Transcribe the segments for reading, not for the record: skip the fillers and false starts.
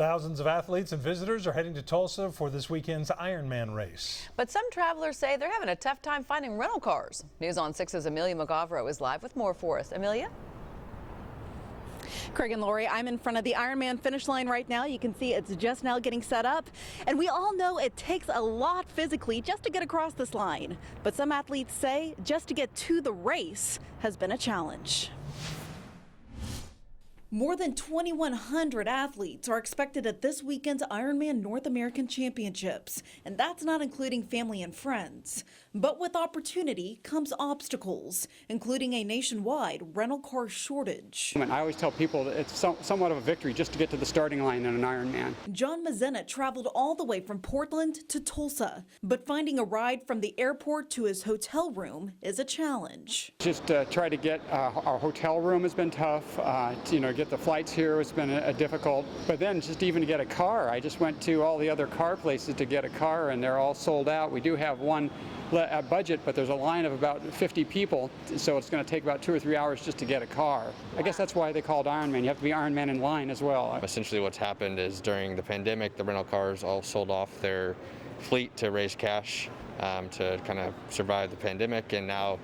Thousands of athletes and visitors are heading to Tulsa for this weekend's Ironman race. But some travelers say they're having a tough time finding rental cars. News on 6's Amelia McGavro is live with more for us. Amelia? Craig and Lori, I'm in front of the Ironman finish line right now. You can see it's just now getting set up. And we all know it takes a lot physically just to get across this line. But some athletes say just to get to the race has been a challenge. More than 2,100 athletes are expected at this weekend's Ironman North American Championships, and that's not including family and friends. But with opportunity comes obstacles, including a nationwide rental car shortage. I always tell people that it's somewhat of a victory just to get to the starting line in an Ironman. John Mozena traveled all the way from Portland to Tulsa, but finding a ride from the airport to his hotel room is a challenge. Just try to get our hotel room has been tough. Get the flights here has been difficult. But then just even to get a car, I just went to all the other car places to get a car, and they're all sold out. We do have one budget, but there's a line of about 50 people, so it's going to take about 2 or 3 hours just to get a car. I guess that's why they call it Ironman. You have to be Ironman in line as well. Essentially what's happened is during the pandemic, the rental cars all sold off their fleet to raise cash to kind of survive the pandemic, and now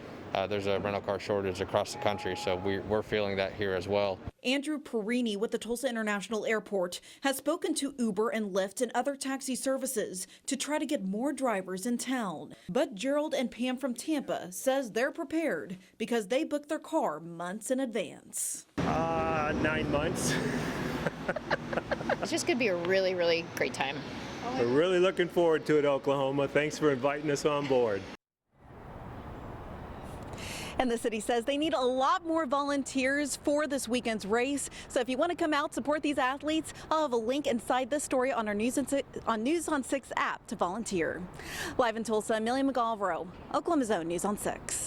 there's a rental car shortage across the country, so we're feeling that here as well. Andrew Perini with the Tulsa International Airport has spoken to Uber and Lyft and other taxi services to try to get more drivers in town. But Gerald and Pam from Tampa says they're prepared because they booked their car months in advance. 9 months. It's just going to be a really, really great time. We're really looking forward to it, Oklahoma. Thanks for inviting us on board. And the city says they need a lot more volunteers for this weekend's race. So if you want to come out, support these athletes, I'll have a link inside this story on our News on 6 app to volunteer. Live in Tulsa, Amelia McGavro, Oklahoma's own News on 6.